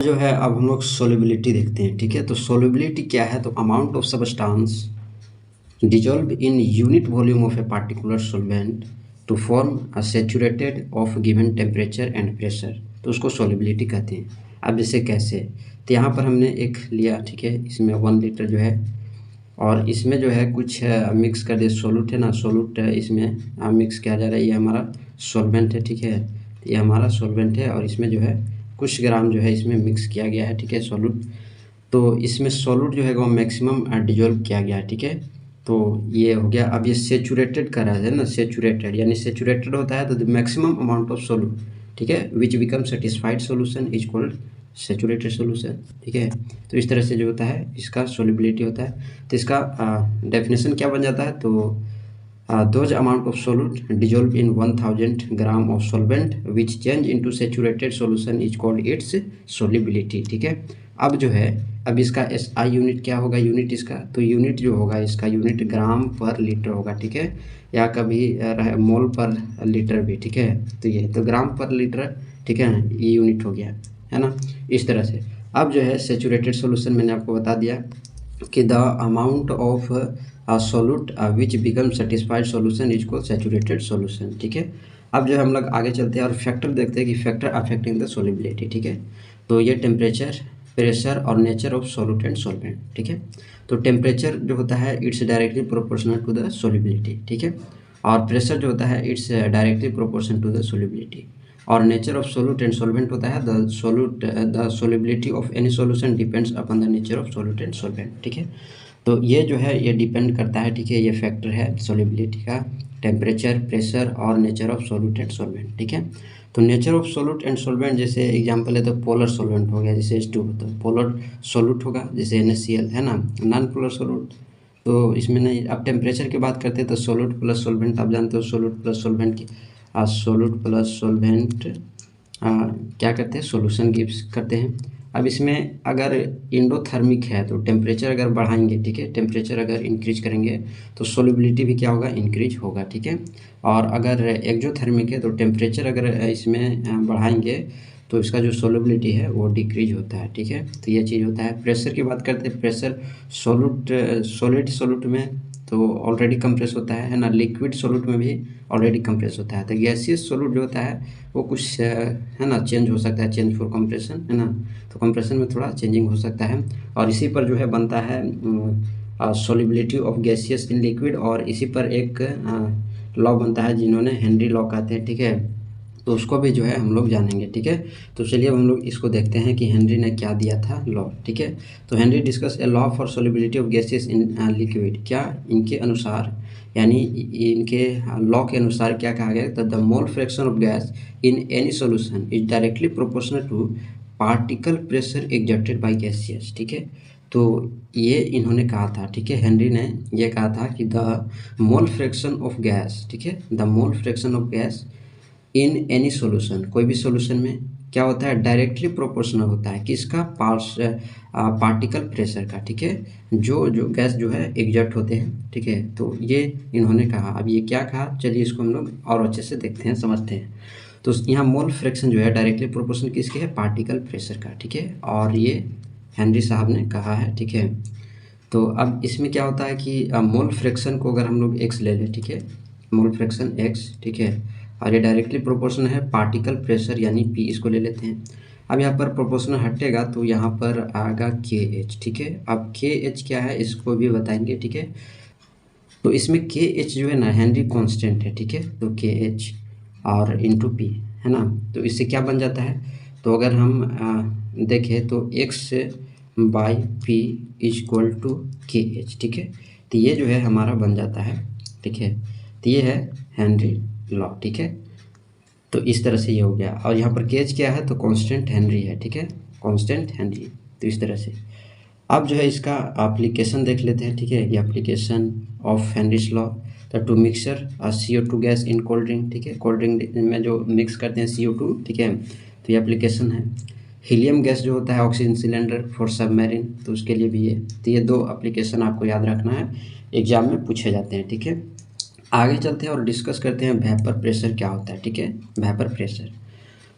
जो है अब हम लोग सोल्युबिलिटी देखते हैं। ठीक है, तो सोल्युबिलिटी क्या है? तो amount of substance dissolved in unit volume of a particular solvent to form a saturated of given temperature and pressure, तो उसको solubility कहते हैं। अब जैसे कैसे, तो यहाँ पर हमने एक लिया, ठीक है, इसमें 1 लीटर जो है और इसमें जो है कुछ मिक्स कर दिया, सोलूट है ना, सोलूट इसमें मिक्स किया जा रहा है। ये हमारा सॉल्वेंट है, ठीक है, ये हमारा सॉल्वेंट है और इसमें जो है कुछ ग्राम जो है इसमें मिक्स किया गया है, ठीक है, सोलूट। तो इसमें सोलूट जो है वो मैक्सिमम डिजोल्व किया गया है, ठीक है। तो ये हो गया। अब ये सेचुरेटेड कर रहा है ना, सेचुरेटेड यानी सेचुरेटेड होता है तो द मैक्सिमम अमाउंट ऑफ सोलूट, ठीक है, विच become satisfied solution is called saturated solution, ठीक है। तो इस तरह से जो होता है इसका सोल्युबिलिटी होता है। तो इसका डेफिनेशन क्या बन जाता है? तो those amount of solute dissolved in 1000 gram of solvent which change into saturated solution is called its solubility, ठीक है। अब जो है अब इसका SI यूनिट क्या होगा? यूनिट इसका, तो यूनिट जो होगा इसका यूनिट ग्राम पर लीटर होगा, ठीक है, या कभी रहे मोल पर लीटर भी, ठीक है। तो ये तो ग्राम पर लीटर, ठीक है ना, ये यूनिट हो गया, है ना, इस तरह से। अब जो है सेचुरेटेड सोल्यूशन मैंने आपको बता दिया कि the amount of solute which become satisfied solution is called saturated solution, ठीक है। अब जो है हम लोग आगे चलते हैं और फैक्टर देखते हैं कि फैक्टर अफेक्टिंग द सोल्युबिलिटी, ठीक है। तो ये टेम्परेचर, प्रेशर और nature of solute and solvent, ठीक है। तो टेम्परेचर जो होता है it's directly proportional to the solubility, ठीक है, और प्रेशर जो होता है it's directly proportional to the solubility, और nature of solute and solvent होता है the solubility of any solution depends upon the nature of solute and solvent, ठीक है। तो ये जो है ये डिपेंड करता है, ठीक है, ये फैक्टर है सोल्युबिलिटी का, टेम्परेचर, प्रेशर और nature of solute and solvent, ठीक है। तो nature of solute and solvent जैसे एग्जांपल है तो पोलर सॉल्वेंट हो गया, जैसे H2 तो पोलर सोल्यूट होगा, जैसे NaCl है ना, नॉन पोलर सोल्यूट तो इसमें नहीं। अब टेम्परेचर की बात करते हैं तो सोल्यूट प्लस सॉल्वेंट, आप जानते हो सोल्यूट प्लस सॉल्वेंट की सोल्यूट प्लस सॉल्वेंट क्या करते हैं, सोल्यूशन गिव्स करते हैं। अब इसमें अगर इंडोथर्मिक है तो टेम्परेचर अगर बढ़ाएंगे, ठीक है, टेम्परेचर अगर इंक्रीज करेंगे तो सोल्युबिलिटी भी क्या होगा, इंक्रीज होगा, ठीक है। और अगर एक्जोथर्मिक है तो टेम्परेचर अगर इसमें बढ़ाएंगे तो इसका जो सोल्युबिलिटी है वो डिक्रीज होता है, ठीक है। तो ये चीज़ होता है। प्रेशर की बात करते हैं, प्रेशर सॉलिड सोल्यूट में तो ऑलरेडी कंप्रेस होता है ना, लिक्विड सोल्यूट में भी ऑलरेडी कंप्रेस होता है। तो गैसियस सोल्यूट जो होता है वो कुछ है ना चेंज हो सकता है, चेंज फॉर कंप्रेशन, है ना, तो कंप्रेशन में थोड़ा चेंजिंग हो सकता है। और इसी पर जो है बनता है solubility of gaseous in liquid, और इसी पर एक लॉ बनता है जिन्होंने हेनरी लॉ कहते हैं, ठीक है। तो उसको भी जो है हम लोग जानेंगे, ठीक है। तो चलिए अब हम लोग इसको देखते हैं कि हेनरी ने क्या दिया था लॉ, ठीक है। तो Henry discuss a law for solubility of gases in liquid, क्या इनके अनुसार यानी इनके लॉ के अनुसार क्या कहा गया, the mole fraction of gas in any solution is directly proportional to particle pressure exerted by gaseous, ठीक है। तो ये इन्होंने कहा था, ठीक है, हेनरी ने ये कहा था कि the mole fraction of gas, ठीक है, the mole fraction of gas in any solution, कोई भी सोल्यूशन में क्या होता है, डायरेक्टली प्रोपोर्शनल होता है किसका, पार्टिकल प्रेशर का, ठीक है, जो गैस जो है एग्जर्ट होते हैं, ठीक है। तो ये इन्होंने कहा। अब ये क्या कहा, चलिए इसको हम लोग और अच्छे से देखते हैं, समझते हैं। तो यहाँ मोल फ्रैक्शन जो है डायरेक्टली प्रोपोर्शनल किसके है, पार्टिकल प्रेशर का, ठीक है, और ये हेनरी साहब ने कहा है, ठीक है। तो अब इसमें क्या होता है कि मोल फ्रैक्शन को अगर हम लोग x ले लें, ठीक है, मोल फ्रैक्शन x, ठीक है, और ये डायरेक्टली प्रोपोर्शनल है पार्टिकल प्रेशर यानी p, इसको ले लेते हैं। अब यहाँ पर प्रोपोर्शनल हटेगा तो यहाँ पर आएगा KH, ठीक है। अब KH क्या है इसको भी बताएंगे, ठीक है। तो इसमें KH जो है ना हेनरी कांस्टेंट है, ठीक है, तो KH और इंटू P, है ना। तो इससे क्या बन जाता है, तो अगर हम देखें तो x by P is equal to KH, ठीक है। तो ये जो है हमारा बन जाता है, ठीक है। तो ये है हेनरी लॉ, ठीक है। तो इस तरह से ये हो गया। और यहाँ पर केज क्या है, तो कांस्टेंट हेनरी है, ठीक है, कांस्टेंट हेनरी। तो इस तरह से अब जो है इसका एप्लीकेशन देख लेते हैं, ठीक है। ये application of Henry's law, the two mixture CO2 gas in cold drink, ठीक है, कोल्ड ड्रिंक में जो मिक्स करते हैं CO2, ठीक है। तो ये एप्लीकेशन है। हीलियम गैस जो होता है ऑक्सीजन सिलेंडर फॉर सबमरीन, तो उसके लिए भी है। तो ये 2 एप्लीकेशन आपको याद रखना है, एग्जाम में पूछे जाते हैं, ठीक है। आगे चलते हैं और डिस्कस करते हैं वेपर प्रेशर क्या होता है, ठीक है, वेपर प्रेशर।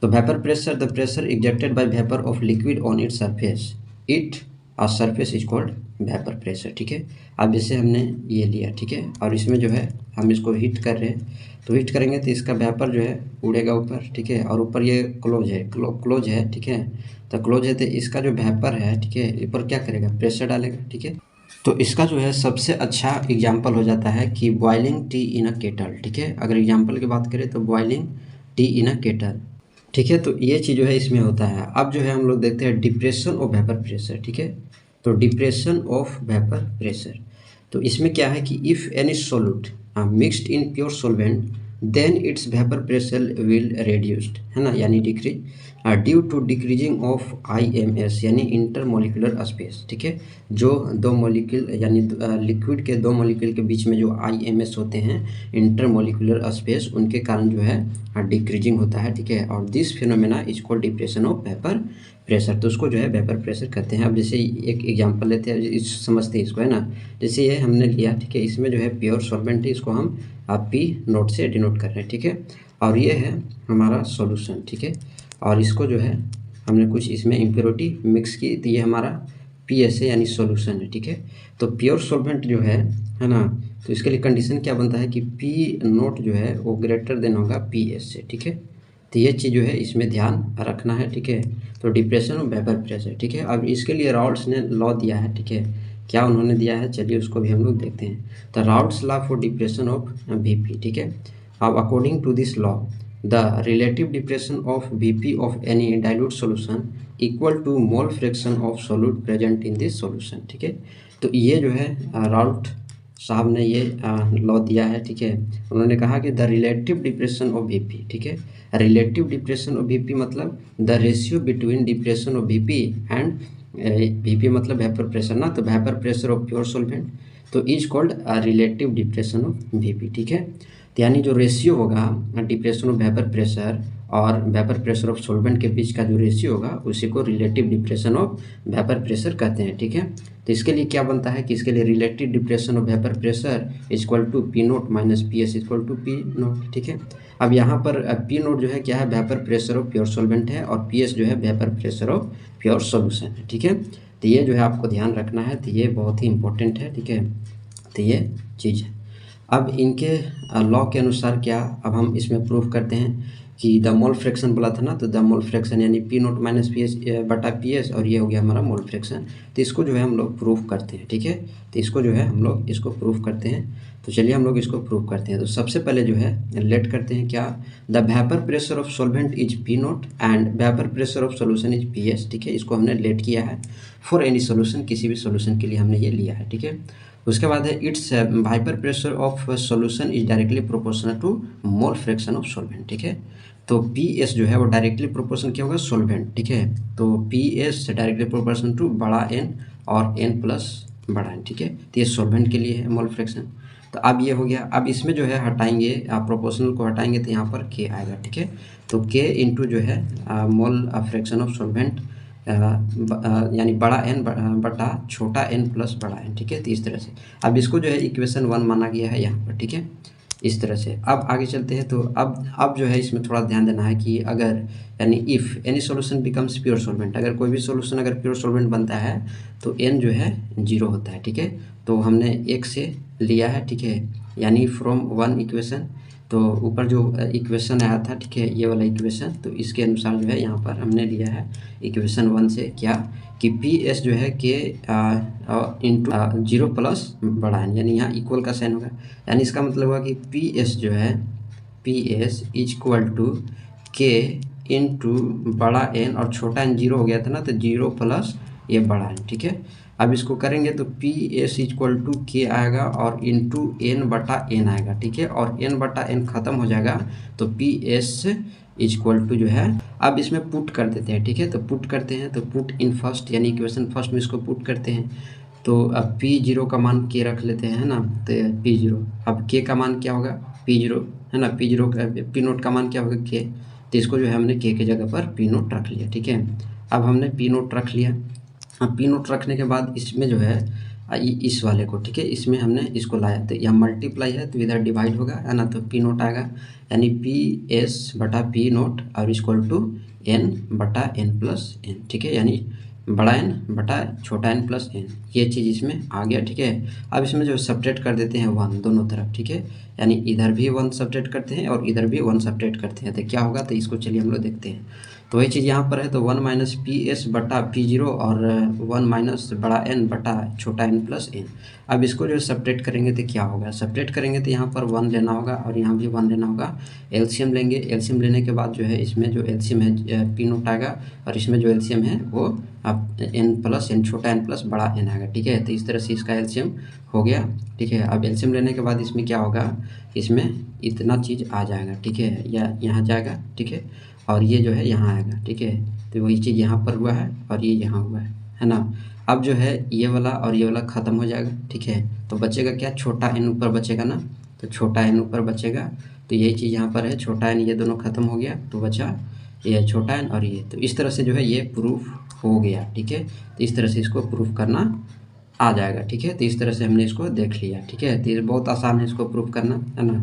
तो vapour pressure, the pressure exerted by vapour of liquid on its surface, it ah surface is called vapour pressure. ठीक है, अब जैसे हमने ये लिया, ठीक है, और इसमें जो है हम इसको हीट कर रहे हैं, तो हीट करेंगे तो इसका वेपर जो है उड़ेगा ऊपर, ठीक है, और ऊपर ये क्लोज है, क्लोज है, ठीक है, तो क्लोज है तो इसका जो वेपर है, ठीक है, ऊपर क्या करेगा, प्रेशर डालेगा। ठीक है, तो इसका जो है सबसे अच्छा एग्जाम्पल हो जाता है कि बॉइलिंग टी इन अ केटल। ठीक है, अगर एग्जाम्पल की बात करें तो बॉइलिंग टी इन अ केटल। ठीक है, तो ये चीज़ जो है इसमें होता है। अब जो है हम लोग देखते हैं डिप्रेशन ऑफ वेपर प्रेशर। ठीक है, तो डिप्रेशन ऑफ वेपर प्रेशर, तो इसमें क्या है कि if any solute mixed in pure solvent then its vapour pressure will reduced, है ना, यानी decrease due to decreasing of IMS यानी इंटरमोलिकुलर स्पेस। ठीक है, जो दो मॉलिक्यूल यानी लिक्विड के दो मॉलिक्यूल के बीच में जो IMS होते हैं, इंटरमोलिकुलर स्पेस, उनके कारण जो है डिक्रीजिंग होता है। ठीक है, और this phenomena is called depression of vapour pressure, तो उसको जो है वेपर प्रेशर कहते हैं। अब जैसे एक एग्जांपल लेते हैं, समझते हैं इसको, है ना, जैसे ये हमने लिया, ठीक है, इसमें जो है प्योर सॉल्वेंट है, इसको हम P नोट से डिनोट कर रहे हैं। ठीक है, और ये है हमारा सॉल्यूशन। ठीक है, और इसको जो है हमने कुछ इसमें इम्प्योरिटी मिक्स की, तो ये हमारा PS है यानी सॉल्यूशन है। ठीक है, तो प्योर सॉल्वेंट जो है ना, तो इसके लिए कंडीशन क्या बनता है कि P नोट जो है वो ग्रेटर देन होगा PS से। ठीक है, तो ये चीज़ जो है इसमें ध्यान रखना है। ठीक है, तो डिप्रेशन ऑफ वेपर प्रेशर। ठीक है, अब इसके लिए राउल्ट्स ने लॉ दिया है। ठीक है, क्या उन्होंने दिया है, चलिए उसको भी हम लोग देखते हैं। तो Raoult's law for depression of VP। ठीक है, अब according to this law the relative depression of VP of any dilute solution equal to mole fraction of solute present in this solution. ठीक है, तो ये जो है राउल्ट साहब ने ये लॉ दिया है। ठीक है, उन्होंने कहा कि the relative depression of VP, ठीक है, रिलेटिव डिप्रेशन ऑफ VP मतलब the ratio between depression of VP and VP मतलब वेपर प्रेशर ना, तो vapour pressure of pure solvent, तो is called relative depression of VP। ठीक है, तो यानी जो रेशियो होगा डिप्रेशन ऑफ वेपर प्रेशर और वेपर प्रेशर ऑफ सॉल्वेंट के बीच का जो रेशियो होगा उसी को relative depression of vapour pressure कहते हैं। ठीक है, तो इसके लिए क्या बनता है कि इसके लिए relative depression of vapour pressure equal to P naught minus PS equal to P naught. ठीक है, अब यहाँ पर P नोट जो है क्या है, vapour pressure of pure solvent है, और PS जो है vapour pressure of pure solution है। ठीक है, तो ये जो है आपको ध्यान रखना है, तो ये बहुत ही इंपॉर्टेंट है। ठीक है, तो ये चीज़ है। अब इनके लॉ के अनुसार क्या, अब हम इसमें प्रूव करते हैं कि द मोल फ्रैक्शन बोला था ना, तो द मोल फ्रैक्शन यानी P नोट माइनस PS बटा PS, और ये हो गया हमारा मोल फ्रैक्शन। तो इसको जो है हम लोग प्रूफ करते हैं। ठीक है, तो इसको जो है हम लोग इसको प्रूफ करते हैं, तो चलिए हम लोग इसको प्रूफ करते हैं। तो सबसे पहले जो है लेट करते हैं क्या, the vapour pressure of solvent is P note and vapour pressure of solution is PS। ठीक है, इसको हमने लेट किया है फॉर एनी सॉल्यूशन, किसी भी सॉल्यूशन के लिए हमने ये लिया है। ठीक है, उसके बाद है its vapour pressure of solution is directly proportional to mole fraction of solvent. ठीक है, तो PS जो है वो डायरेक्टली प्रोपोर्शनल क्या होगा, सॉल्वेंट। ठीक है, तो PS डायरेक्टली प्रोपोर्शनल टू बड़ा N और N प्लस बड़ा N। ठीक है, तो ये सॉल्वेंट के लिए है मोल फ्रैक्शन। तो अब ये हो गया, अब इसमें जो है हटाएंगे, प्रोपोर्शनल को हटाएंगे तो यहाँ पर K आएगा। ठीक है, तो K इंटू जो है मोल फ्रैक्शन ऑफ सॉल्वेंट यानी बड़ा N बटा छोटा N प्लस बड़ा N। ठीक है, तो इस तरह से अब इसको जो है इक्वेशन 1 माना गया है यहाँ पर। ठीक है, इस तरह से अब आगे चलते हैं। तो अब जो है इसमें थोड़ा ध्यान देना है कि अगर यानी if any solution becomes pure solvent, अगर कोई भी सॉल्यूशन अगर प्योर सॉल्वेंट बनता है तो N जो है 0 होता है। ठीक है, तो हमने 1 से लिया है। ठीक है, यानी फ्रॉम 1 इक्वेशन, तो ऊपर जो इक्वेशन आया था, ठीक है, ये वाला इक्वेशन, तो इसके अनुसार जो है यहाँ पर हमने लिया है इक्वेशन 1 से क्या कि PS जो है K इंटू 0 प्लस बड़ा N, यानी यहाँ इक्वल का साइन होगा, यानी इसका मतलब हुआ कि PS जो है PS is equal to K into बड़ा N, और छोटा N 0 हो गया था ना, तो 0 प्लस ये बड़ा N। ठीक है, अब इसको करेंगे तो PS इक्वल टू K आएगा और इंटू N बटा N आएगा। ठीक है, और N बटा N खत्म हो जाएगा तो PS इक्वल टू जो है, अब इसमें पुट कर देते हैं। ठीक है, तो पुट करते हैं, तो पुट इन फर्स्ट यानी इक्वेशन फर्स्ट में इसको पुट करते हैं, तो अब P0 का मान K रख लेते हैं ना, तो P0, अब K का मान क्या होगा P0, है ना, P0 का P नोट का मान क्या होगा K, तो इसको जो है हमने K के जगह पर P नोट रख लिया। ठीक है, अब हमने P नोट रख लिया। अब P नोट रखने के बाद इसमें जो है इस वाले को, ठीक है, इसमें हमने इसको लाया तो यह मल्टीप्लाई है तो इधर डिवाइड होगा, है ना, तो पी नोट आएगा, यानी पी एस बटा पी नोट और इक्वल टू एन बटा एन प्लस एन, ठीक है, यानी बड़ा एन बटा छोटा एन प्लस एन, ये चीज़ इसमें आ गया, ठीक है। अब इसमें जो सब्ट्रैक्ट कर देते हैं 1 दोनों तरफ, ठीक है, यानी इधर भी 1 सब्ट्रैक्ट करते हैं और इधर भी 1 सब्ट्रैक्ट करते हैं, तो क्या होगा, तो इसको चलिए हम लोग देखते हैं। तो वही चीज़ यहाँ पर है, तो 1 माइनस पी एस बटा पी जीरो और 1 माइनस बड़ा एन बटा छोटा एन प्लस एन। अब इसको जो सब्ट्रैक्ट करेंगे तो क्या होगा, सब्ट्रैक्ट करेंगे तो यहाँ पर 1 लेना होगा और यहाँ भी 1 लेना होगा, एलसीएम लेंगे, एलसीएम लेने के बाद जो है इसमें जो एलसीएम है पी नोट आएगा और इसमें जो एलसीएम है वो अब एन प्लस एन छोटा एन प्लस बड़ा एन आएगा, ठीक है, तो इस तरह से इसका एलसीएम हो गया, ठीक है। अब एलसीएम लेने के बाद इसमें क्या होगा, इसमें इतना चीज़ आ जाएगा, ठीक है, या यहाँ जाएगा, ठीक है, और ये जो है यहाँ आएगा, ठीक है, तो वही चीज़ यहाँ पर हुआ है और ये यहाँ हुआ है ना। अब जो है ये वाला और ये वाला ख़त्म हो जाएगा, ठीक है, तो बचेगा क्या, छोटा एन ऊपर बचेगा ना, तो छोटा एन ऊपर बचेगा, तो यही चीज़ यहाँ पर है, छोटा एन ये दोनों ख़त्म हो गया तो बचा ये छोटा एन और ये, तो इस तरह से जो है ये प्रूफ हो गया, ठीक है, तो इस तरह से इसको प्रूफ करना आ जाएगा, ठीक है, तो इस तरह से हमने इसको देख लिया, ठीक है, तो ये बहुत आसान है इसको प्रूफ करना, है ना,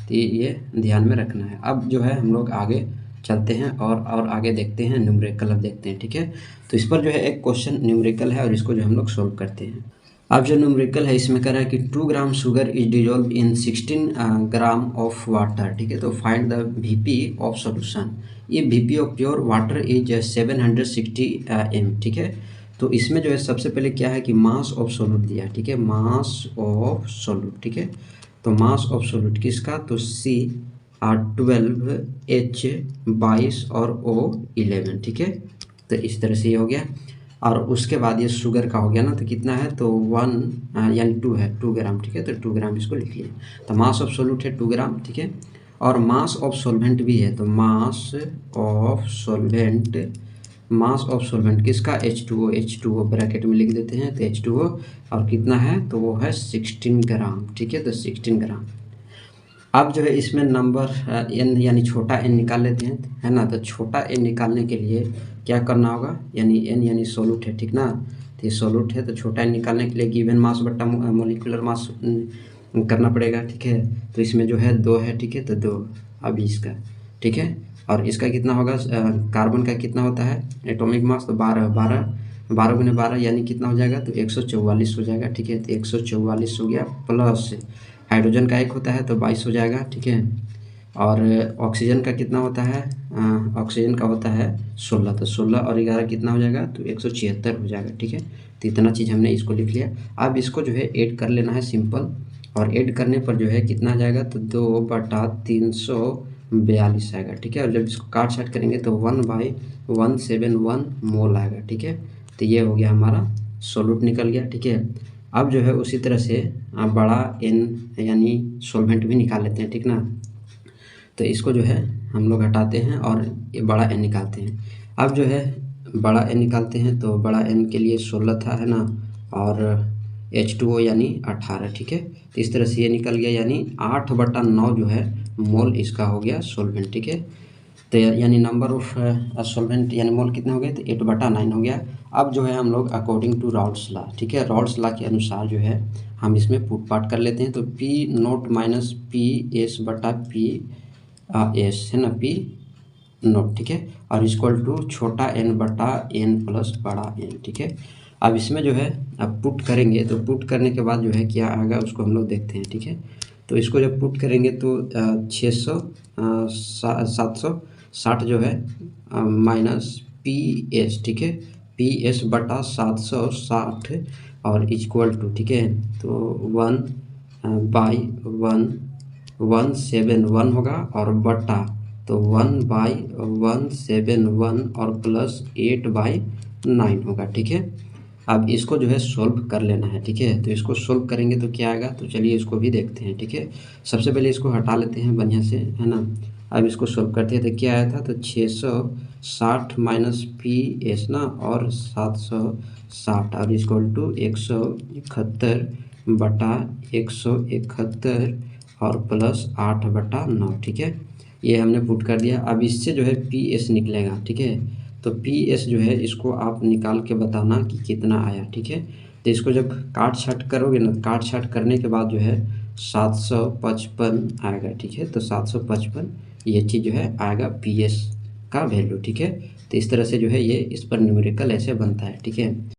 तो ये ध्यान में रखना है। अब जो है हम लोग आगे चलते हैं और आगे देखते हैं, न्यूमेरिकल अब देखते हैं, ठीक है, तो इस पर जो है एक क्वेश्चन न्यूमेरिकल है और इसको जो हम लोग सोल्व करते हैं। अब जो न्यूमेरिकल है इसमें कह रहा है कि 2 gram sugar is dissolve in 16 gram of water, ठीक है, तो find the VP of solution. ये VP of pure water is 760 M, ठीक है, तो इसमें जो है सबसे पहले क्या है कि मास ऑफ सोल्यूट दिया, ठीक है, मास ऑफ सोल्यूट, ठीक है, तो मास ऑफ सोल्यूट किसका, तो सी 12 H 22 और O 11, ठीक है, तो इस तरह से ये हो गया और उसके बाद ये शुगर का हो गया ना, तो कितना है, तो 1 यानी 2 है, 2 ग्राम, ठीक है, तो 2 ग्राम इसको लिख लिए, तो मास ऑफ सोल्यूट है 2 ग्राम, ठीक है, और मास ऑफ सॉल्वेंट भी है, तो mass of solvent, mass of solvent किसका, H2O ब्रैकेट में लिख देते हैं, तो H2O और कितना है, तो वो है 16 ग्राम, ठीक है, तो 16 ग्राम। अब जो है इसमें नंबर n यानी छोटा n निकाल लेते हैं, है ना, तो छोटा n निकालने के लिए क्या करना होगा, यानी n यानी सोल्यूट है, ठीक ना, तो ये सोल्यूट है, तो छोटा n निकालने के लिए गिवन मास बट्टा मोलिकुलर मास करना पड़ेगा, ठीक है, तो इसमें जो है 2 है, ठीक है, तो 2 अब इसका, ठीक है, और इसका कितना होगा, कार्बन का कितना होता है एटॉमिक मास, तो 12 गुने 12 यानी कितना हो जाएगा, तो 144 हो जाएगा, ठीक है, तो 144 हो गया, प्लस हाइड्रोजन का 1 होता है तो 22 हो जाएगा, ठीक है, और ऑक्सीजन का कितना होता है, ऑक्सीजन का होता है 16, तो 16 और 11 कितना हो जाएगा, तो 176 हो जाएगा, ठीक है, तो इतना चीज़ हमने इसको लिख लिया। अब इसको जो है ऐड कर लेना है सिंपल, और ऐड करने पर जो है कितना आ जाएगा, तो 2/342 आएगा, ठीक है, और जब इसको काट छाट करेंगे तो 1/171 मोल आएगा, ठीक है, तो ये हो गया हमारा सोल्यूट निकल गया, ठीक है। अब जो है उसी तरह से बड़ा एन यानी सॉल्वेंट भी निकाल लेते हैं, ठीक ना, तो इसको जो है हम लोग हटाते हैं और ये बड़ा एन निकालते हैं। अब जो है बड़ा एन निकालते हैं, तो बड़ा एन के लिए 16 था, है ना, और H2O यानी 18, ठीक है, तो इस तरह से ये निकल गया, यानी 8/9 जो है मोल इसका हो गया सॉल्वेंट, ठीक है, तो यानी नंबर ऑफ सॉल्वेंट यानी मोल कितने हो गए, तो 8/9 हो गया। अब जो है हम लोग अकॉर्डिंग टू रॉल्स लॉ, ठीक है, रॉल्स लॉ के अनुसार जो है हम इसमें पुट पाट कर लेते हैं, तो P naught minus P S बटा पी एस, है ना, P नोट, ठीक है, और इक्वल टू छोटा n बटा n प्लस बड़ा n, ठीक है। अब इसमें जो है अब पुट करेंगे, तो पुट करने के बाद जो है क्या आएगा उसको हम लोग देखते हैं, ठीक है, तो इसको जब पुट करेंगे तो 760 जो है माइनस पी एस, ठीक है, पी एस बटा 760 और इक्वल टू, ठीक है, तो 1/171 होगा और बटा तो 1/171 और प्लस 8/9 होगा, ठीक है। अब इसको जो है सोल्व कर लेना है, ठीक है, तो इसको सोल्व करेंगे तो क्या आएगा, तो चलिए इसको भी देखते हैं, ठीक है। सबसे पहले इसको हटा लेते हैं बढ़िया से, है ना। अब इसको सोल्व करते हैं तो क्या आया था, तो 660 माइनस पी एस ना और 760 और इक्वल टू 171 बटा 171 और प्लस 8/9, ठीक है, ये हमने पुट कर दिया। अब इससे जो है पी एस निकलेगा, ठीक है, तो पी एस जो है इसको आप निकाल के बताना कि कितना आया, ठीक है, तो इसको जब काट छाट करोगे ना, काट छाट करने के बाद जो है 755 आएगा, ठीक है। तो 755 ये चीज़ जो है आएगा PS का वैल्यू, ठीक है। तो इस तरह से जो है ये इस पर न्यूमेरिकल ऐसे बनता है, ठीक है।